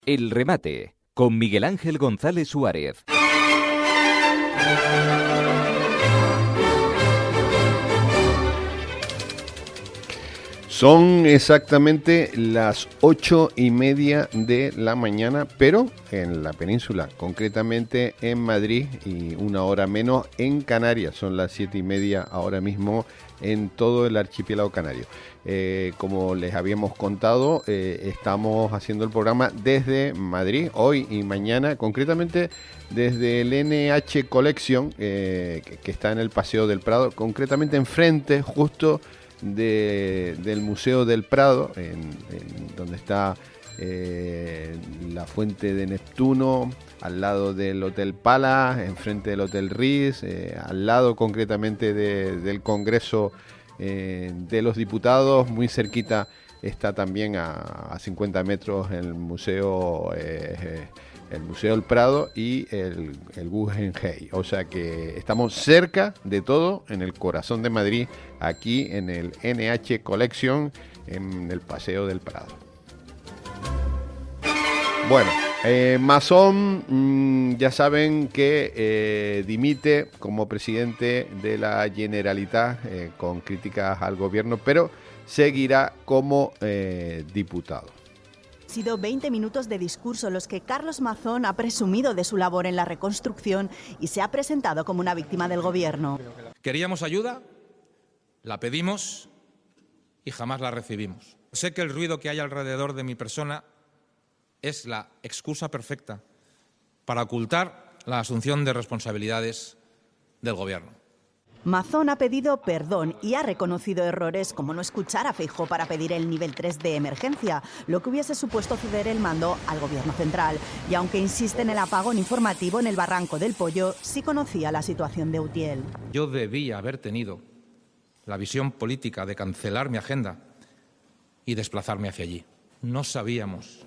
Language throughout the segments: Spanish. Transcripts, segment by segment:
El remate, con Miguel Ángel González Suárez. Son exactamente las 8:30 de la mañana, pero en la península, concretamente en Madrid, y una hora menos en Canarias. Son las 7:30 ahora mismo en todo el archipiélago canario. Como les habíamos contado, estamos haciendo el programa desde Madrid, hoy y mañana, concretamente desde el NH Collection, que está en el Paseo del Prado, concretamente enfrente, justo del Museo del Prado, en donde está la Fuente de Neptuno, al lado del Hotel Pala, enfrente del Hotel Ritz, al lado concretamente del Congreso de los Diputados, muy cerquita está también a 50 metros el Museo del Prado y el Guggenheim. O sea que estamos cerca de todo, en el corazón de Madrid, aquí en el NH Collection, en el Paseo del Prado. Bueno, Mazón, ya saben que dimite como presidente de la Generalitat, con críticas al gobierno, pero seguirá como diputado. Han sido 20 minutos de discurso los que Carlos Mazón ha presumido de su labor en la reconstrucción y se ha presentado como una víctima del gobierno. Queríamos ayuda, la pedimos y jamás la recibimos. Sé que el ruido que hay alrededor de mi persona es la excusa perfecta para ocultar la asunción de responsabilidades del gobierno. Mazón ha pedido perdón y ha reconocido errores como no escuchar a Feijóo para pedir el nivel 3 de emergencia, lo que hubiese supuesto ceder el mando al gobierno central. Y aunque insiste en el apagón informativo en el Barranco del Pollo, sí conocía la situación de Utiel. Yo debía haber tenido la visión política de cancelar mi agenda y desplazarme hacia allí. No sabíamos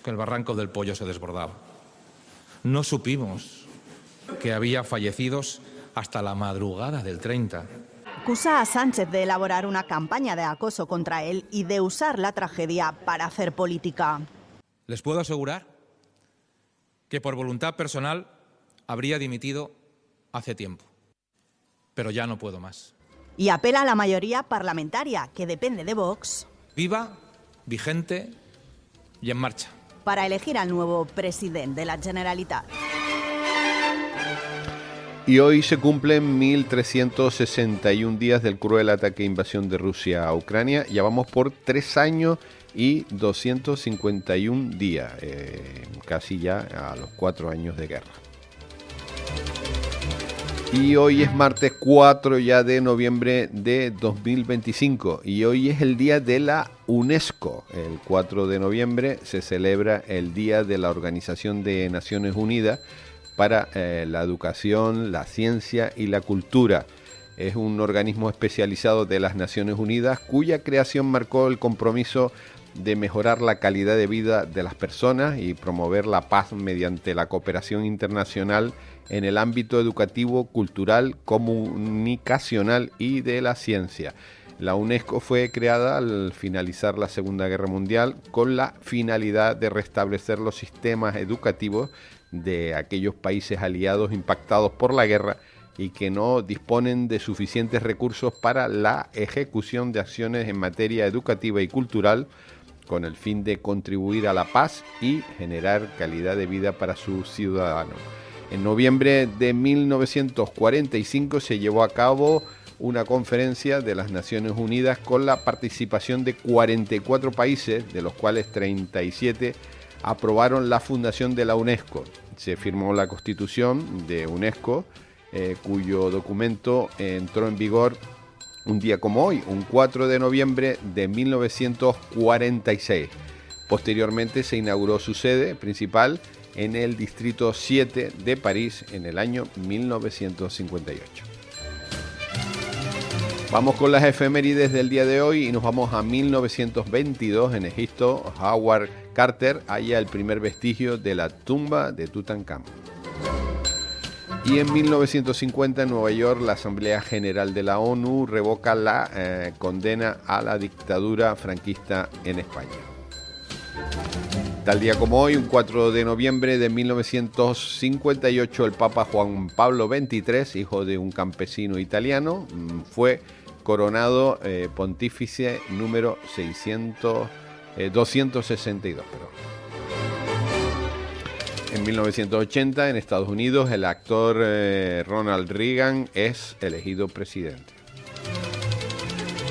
que el Barranco del Pollo se desbordaba. No supimos que había fallecidos hasta la madrugada del 30. Acusa a Sánchez de elaborar una campaña de acoso contra él y de usar la tragedia para hacer política. Les puedo asegurar que por voluntad personal habría dimitido hace tiempo, pero ya no puedo más. Y apela a la mayoría parlamentaria, que depende de Vox, Viva, vigente y en marcha, para elegir al nuevo presidente de la Generalitat. Y hoy se cumplen 1.361 días del cruel ataque e invasión de Rusia a Ucrania. Ya vamos por 3 años y 251 días, casi ya a los 4 años de guerra. Y hoy es martes 4 ya de noviembre de 2025 y hoy es el día de la UNESCO. El 4 de noviembre se celebra el Día de la Organización de Naciones Unidas para la educación, la ciencia y la cultura. Es un organismo especializado de las Naciones Unidas cuya creación marcó el compromiso de mejorar la calidad de vida de las personas y promover la paz mediante la cooperación internacional en el ámbito educativo, cultural, comunicacional y de la ciencia. La UNESCO fue creada al finalizar la Segunda Guerra Mundial con la finalidad de restablecer los sistemas educativos de aquellos países aliados impactados por la guerra y que no disponen de suficientes recursos para la ejecución de acciones en materia educativa y cultural, con el fin de contribuir a la paz y generar calidad de vida para sus ciudadanos. En noviembre de 1945 se llevó a cabo una conferencia de las Naciones Unidas con la participación de 44 países, de los cuales 37 aprobaron la fundación de la UNESCO. Se firmó la Constitución de UNESCO, cuyo documento entró en vigor un día como hoy, un 4 de noviembre de 1946. Posteriormente se inauguró su sede principal en el Distrito 7 de París en el año 1958. Vamos con las efemérides del día de hoy y nos vamos a 1922. En Egipto, Howard Carter halla el primer vestigio de la tumba de Tutankamón. Y en 1950 en Nueva York la Asamblea General de la ONU revoca la condena a la dictadura franquista en España. Tal día como hoy, un 4 de noviembre de 1958, el Papa Juan Pablo XXIII, hijo de un campesino italiano, fue coronado pontífice número 262. En 1980, en Estados Unidos, el actor Ronald Reagan es elegido presidente.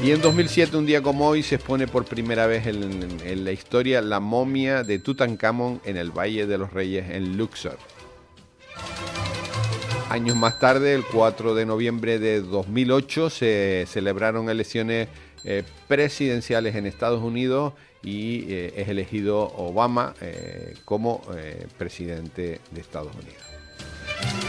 Y en 2007, un día como hoy, se expone por primera vez en la historia la momia de Tutankamón en el Valle de los Reyes en Luxor. Años más tarde, el 4 de noviembre de 2008, se celebraron elecciones presidenciales en Estados Unidos y es elegido Obama como presidente de Estados Unidos.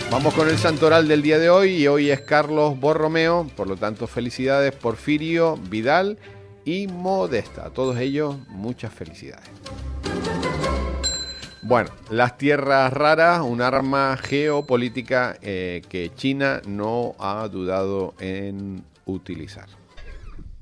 Vamos con el santoral del día de hoy, y hoy es Carlos Borromeo, por lo tanto felicidades Porfirio, Vidal y Modesta. A todos ellos muchas felicidades. Bueno, las tierras raras, un arma geopolítica que China no ha dudado en utilizar.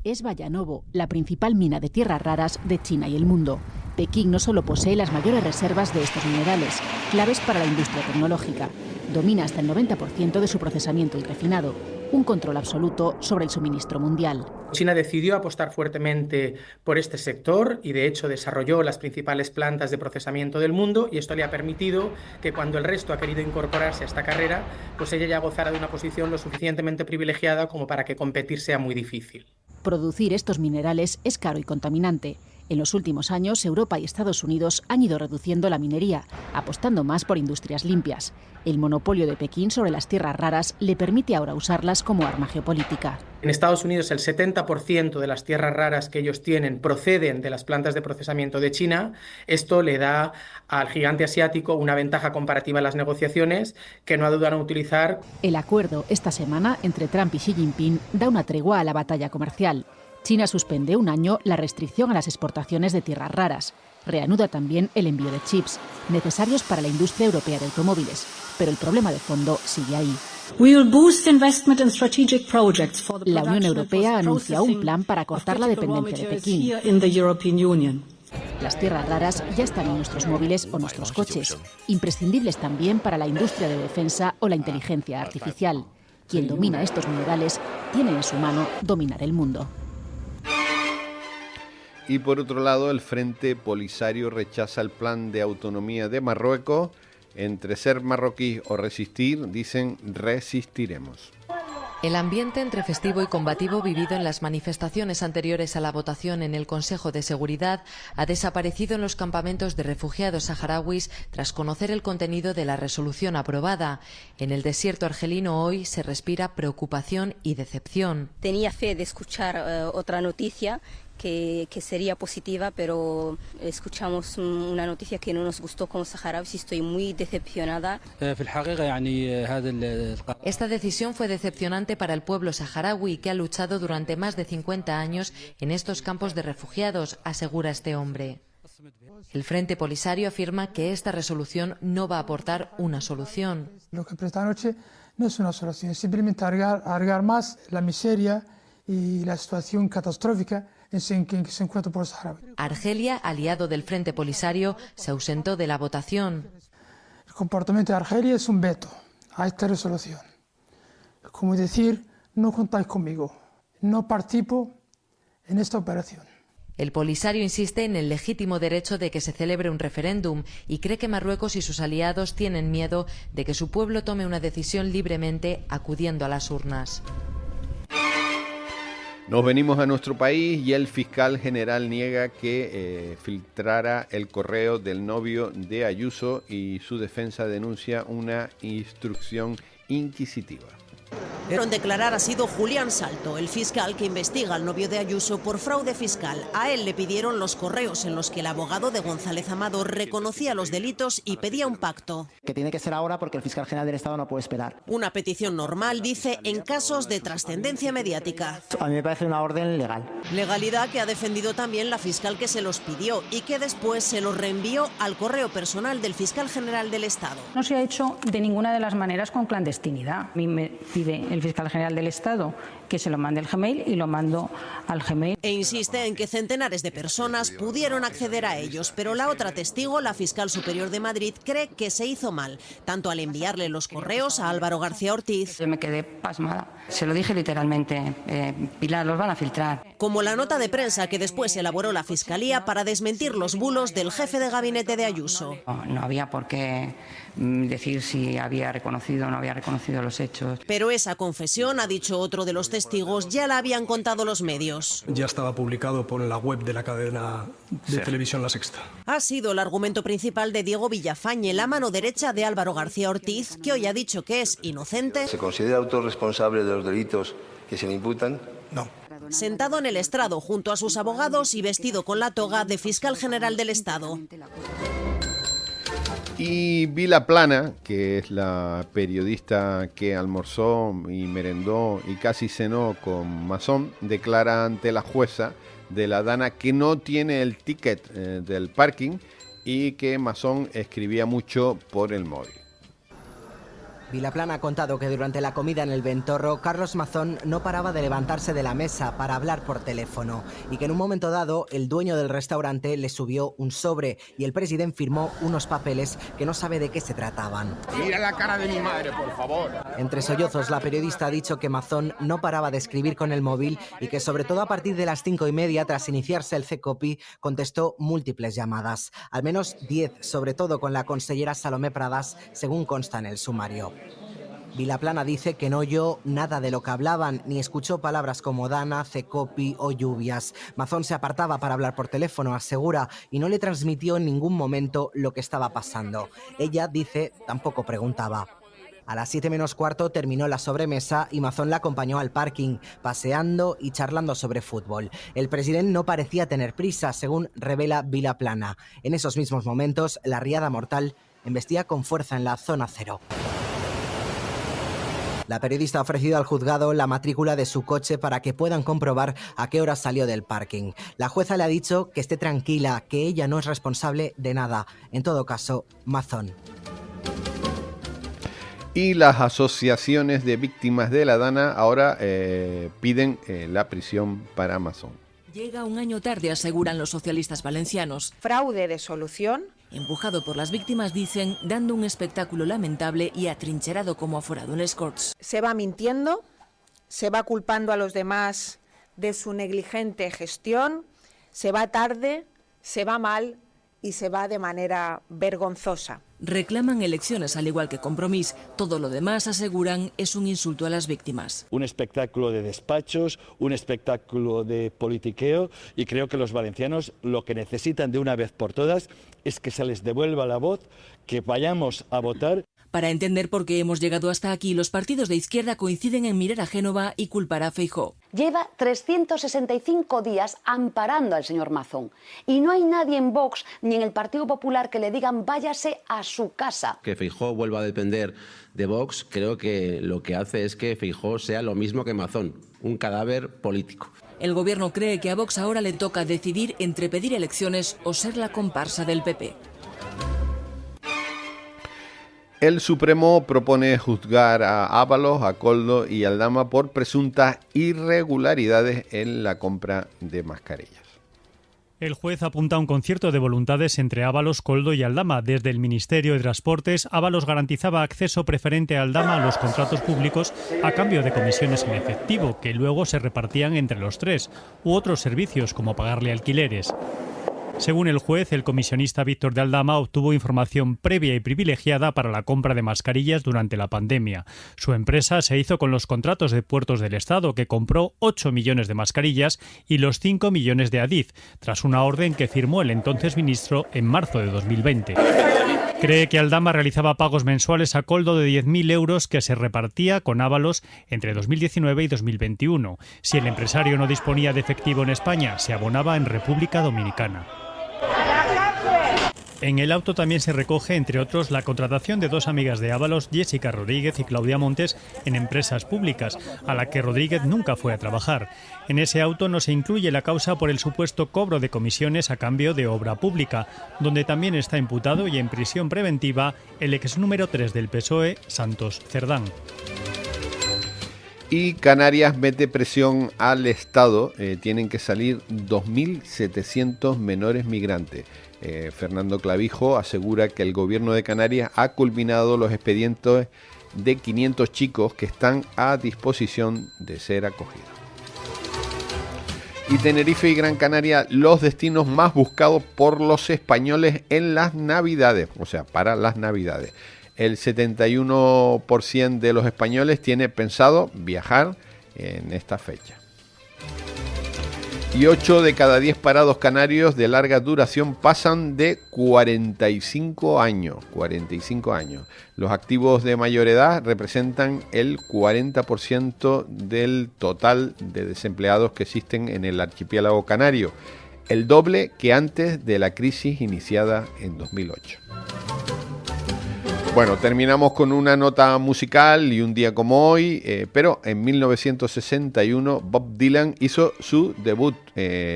Es Vallanovo, la principal mina de tierras raras de China y el mundo. Pekín no solo posee las mayores reservas de estos minerales, claves para la industria tecnológica. Domina hasta el 90% de su procesamiento y refinado, un control absoluto sobre el suministro mundial. China decidió apostar fuertemente por este sector y de hecho desarrolló las principales plantas de procesamiento del mundo, y esto le ha permitido que cuando el resto ha querido incorporarse a esta carrera, pues ella ya gozara de una posición lo suficientemente privilegiada como para que competir sea muy difícil. Producir estos minerales es caro y contaminante. En los últimos años, Europa y Estados Unidos han ido reduciendo la minería, apostando más por industrias limpias. El monopolio de Pekín sobre las tierras raras le permite ahora usarlas como arma geopolítica. En Estados Unidos, el 70% de las tierras raras que ellos tienen proceden de las plantas de procesamiento de China. Esto le da al gigante asiático una ventaja comparativa en las negociaciones que no ha dudado en utilizar. El acuerdo esta semana entre Trump y Xi Jinping da una tregua a la batalla comercial. China suspende un año la restricción a las exportaciones de tierras raras. Reanuda también el envío de chips, necesarios para la industria europea de automóviles. Pero el problema de fondo sigue ahí. La Unión Europea anuncia un plan para cortar la dependencia de Pekín. Las tierras raras ya están en nuestros móviles o nuestros coches, imprescindibles también para la industria de defensa o la inteligencia artificial. Quien domina estos minerales tiene en su mano dominar el mundo. Y por otro lado, el Frente Polisario rechaza el plan de autonomía de Marruecos. Entre ser marroquí o resistir, dicen resistiremos. El ambiente entre festivo y combativo vivido en las manifestaciones anteriores a la votación en el Consejo de Seguridad ha desaparecido en los campamentos de refugiados saharauis tras conocer el contenido de la resolución aprobada. En el desierto argelino hoy se respira preocupación y decepción. Tenía fe de escuchar otra noticia que sería positiva, pero escuchamos una noticia que no nos gustó como saharauis y estoy muy decepcionada. Esta decisión fue decepcionante para el pueblo saharaui, que ha luchado durante más de 50 años en estos campos de refugiados, asegura este hombre. El Frente Polisario afirma que esta resolución no va a aportar una solución. Lo que esta noche no es una solución, simplemente alargar más la miseria y la situación catastrófica en que se encuentra por Sahara. Argelia, aliado del Frente Polisario, se ausentó de la votación. El comportamiento de Argelia es un veto a esta resolución. Como decir, no contáis conmigo, no participo en esta operación. El Polisario insiste en el legítimo derecho de que se celebre un referéndum y cree que Marruecos y sus aliados tienen miedo de que su pueblo tome una decisión libremente acudiendo a las urnas. Nos venimos a nuestro país y el fiscal general niega que filtrara el correo del novio de Ayuso, y su defensa denuncia una instrucción inquisitiva. En declarar ha sido Julián Salto, el fiscal que investiga al novio de Ayuso por fraude fiscal. A él le pidieron los correos en los que el abogado de González Amado reconocía los delitos y pedía un pacto. Que tiene que ser ahora porque el fiscal general del Estado no puede esperar. Una petición normal, dice, en casos de trascendencia mediática. A mí me parece una orden legal. Legalidad que ha defendido también la fiscal que se los pidió y que después se los reenvió al correo personal del fiscal general del Estado. No se ha hecho de ninguna de las maneras con clandestinidad. A mí me pide el el fiscal general del Estado que se lo mande el Gmail y lo mando al Gmail. E insiste en que centenares de personas pudieron acceder a ellos, pero la otra testigo, la fiscal superior de Madrid, cree que se hizo mal, tanto al enviarle los correos a Álvaro García Ortiz. Yo me quedé pasmada. Se lo dije literalmente, Pilar, los van a filtrar. Como la nota de prensa que después elaboró la Fiscalía para desmentir los bulos del jefe de gabinete de Ayuso. No había por qué decir si había reconocido o no había reconocido los hechos. Pero esa confesión, ha dicho otro de los testigos, ya la habían contado los medios. Ya estaba publicado por la web de la cadena de televisión La Sexta. Ha sido el argumento principal de Diego Villafañe, la mano derecha de Álvaro García Ortiz, que hoy ha dicho que es inocente. ¿Se considera autorresponsable de los delitos que se le imputan? No. Sentado en el estrado junto a sus abogados y vestido con la toga de fiscal general del Estado. Y Vilaplana, que es la periodista que almorzó y merendó y casi cenó con Mazón, declara ante la jueza de la Dana que no tiene el ticket del parking y que Mazón escribía mucho por el móvil. Vilaplana ha contado que durante la comida en el Ventorro, Carlos Mazón no paraba de levantarse de la mesa para hablar por teléfono y que en un momento dado el dueño del restaurante le subió un sobre y el presidente firmó unos papeles que no sabe de qué se trataban. Mira la cara de mi madre, por favor. Entre sollozos, la periodista ha dicho que Mazón no paraba de escribir con el móvil y que sobre todo a partir de las 5:30, tras iniciarse el C-Copy, contestó múltiples llamadas, al menos 10, sobre todo con la consellera Salomé Pradas, según consta en el sumario. Vilaplana dice que no oyó nada de lo que hablaban, ni escuchó palabras como Dana, C-Copy o lluvias. Mazón se apartaba para hablar por teléfono, asegura, y no le transmitió en ningún momento lo que estaba pasando. Ella, dice, tampoco preguntaba. A las 7 menos cuarto terminó la sobremesa y Mazón la acompañó al parking, paseando y charlando sobre fútbol. El presidente no parecía tener prisa, según revela Vilaplana. En esos mismos momentos, la riada mortal embestía con fuerza en la zona cero. La periodista ha ofrecido al juzgado la matrícula de su coche para que puedan comprobar a qué hora salió del parking. La jueza le ha dicho que esté tranquila, que ella no es responsable de nada. En todo caso, Mazón. Y las asociaciones de víctimas de la Dana ahora piden la prisión para Mazón. Llega un año tarde, aseguran los socialistas valencianos. Fraude de solución. Empujado por las víctimas, dicen, dando un espectáculo lamentable y atrincherado como aforado en escorts. Se va mintiendo, se va culpando a los demás de su negligente gestión, se va tarde, se va mal y se va de manera vergonzosa. Reclaman elecciones al igual que Compromís. Todo lo demás, aseguran, es un insulto a las víctimas. Un espectáculo de despachos, un espectáculo de politiqueo, y creo que los valencianos lo que necesitan de una vez por todas es que se les devuelva la voz, que vayamos a votar. Para entender por qué hemos llegado hasta aquí, los partidos de izquierda coinciden en mirar a Génova y culpar a Feijóo. Lleva 365 días amparando al señor Mazón y no hay nadie en Vox ni en el Partido Popular que le digan váyase a su casa. Que Feijóo vuelva a depender de Vox, creo que lo que hace es que Feijóo sea lo mismo que Mazón, un cadáver político. El gobierno cree que a Vox ahora le toca decidir entre pedir elecciones o ser la comparsa del PP. El Supremo propone juzgar a Ábalos, a Koldo y Aldama por presuntas irregularidades en la compra de mascarillas. El juez apunta a un concierto de voluntades entre Ábalos, Koldo y Aldama. Desde el Ministerio de Transportes, Ábalos garantizaba acceso preferente a Aldama a los contratos públicos a cambio de comisiones en efectivo, que luego se repartían entre los tres, u otros servicios como pagarle alquileres. Según el juez, el comisionista Víctor de Aldama obtuvo información previa y privilegiada para la compra de mascarillas durante la pandemia. Su empresa se hizo con los contratos de Puertos del Estado, que compró 8 millones de mascarillas y los 5 millones de Adif, tras una orden que firmó el entonces ministro en marzo de 2020. Cree que Aldama realizaba pagos mensuales a Koldo de 10.000 euros que se repartía con Ábalos entre 2019 y 2021. Si el empresario no disponía de efectivo en España, se abonaba en República Dominicana. En el auto también se recoge, entre otros, la contratación de dos amigas de Ábalos, Jessica Rodríguez y Claudia Montes, en empresas públicas, a la que Rodríguez nunca fue a trabajar. En ese auto no se incluye la causa por el supuesto cobro de comisiones a cambio de obra pública, donde también está imputado y en prisión preventiva el ex número 3 del PSOE, Santos Cerdán. Y Canarias mete presión al Estado, tienen que salir 2.700 menores migrantes. Fernando Clavijo asegura que el gobierno de Canarias ha culminado los expedientes de 500 chicos que están a disposición de ser acogidos. Y Tenerife y Gran Canaria, los destinos más buscados por los españoles en las Navidades, o sea, para las Navidades. El 71% de los españoles tiene pensado viajar en esta fecha. Y 8 de cada 10 parados canarios de larga duración pasan de 45 años. 45 años. Los activos de mayor edad representan el 40% del total de desempleados que existen en el archipiélago canario, el doble que antes de la crisis iniciada en 2008. Bueno, terminamos con una nota musical y un día como hoy, pero en 1961 Bob Dylan hizo su debut,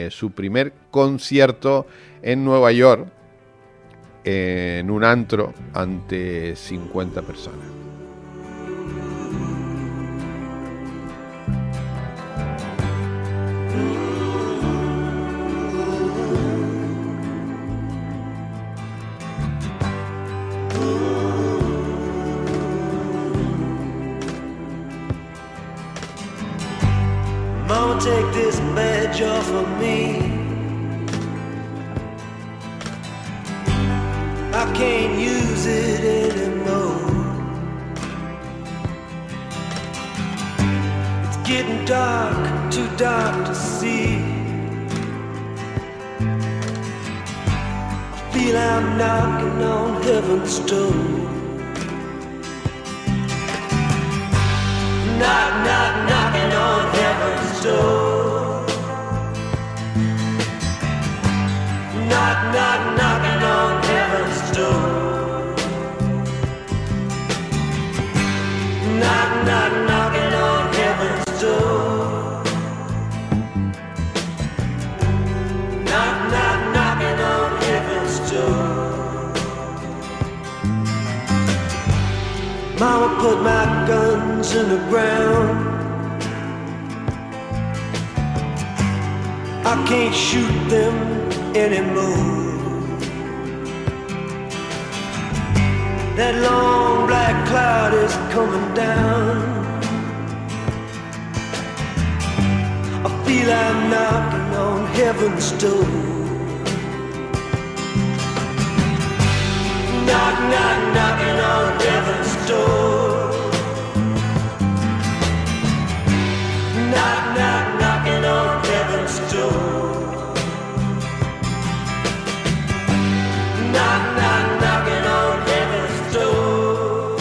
su primer concierto en Nueva York, en un antro ante 50 personas. Mama, take this badge off of me. I can't use it anymore. It's getting dark, too dark to see. I feel I'm knocking on heaven's door. Knock, knock, knocking on heaven's door. Knock, knock, knocking on heaven's door. Knock, knock, knocking on heaven's door. Knock, knock, knocking on heaven's door. Mama put my guns in the ground. I can't shoot them anymore. That long black cloud is coming down. I feel I'm knocking on heaven's door. Knock, knock, knocking on heaven's door. Knock, knock, knocking on heaven's door. Knock, knock, knocking on heaven's door.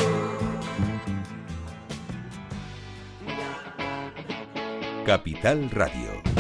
Capital Radio.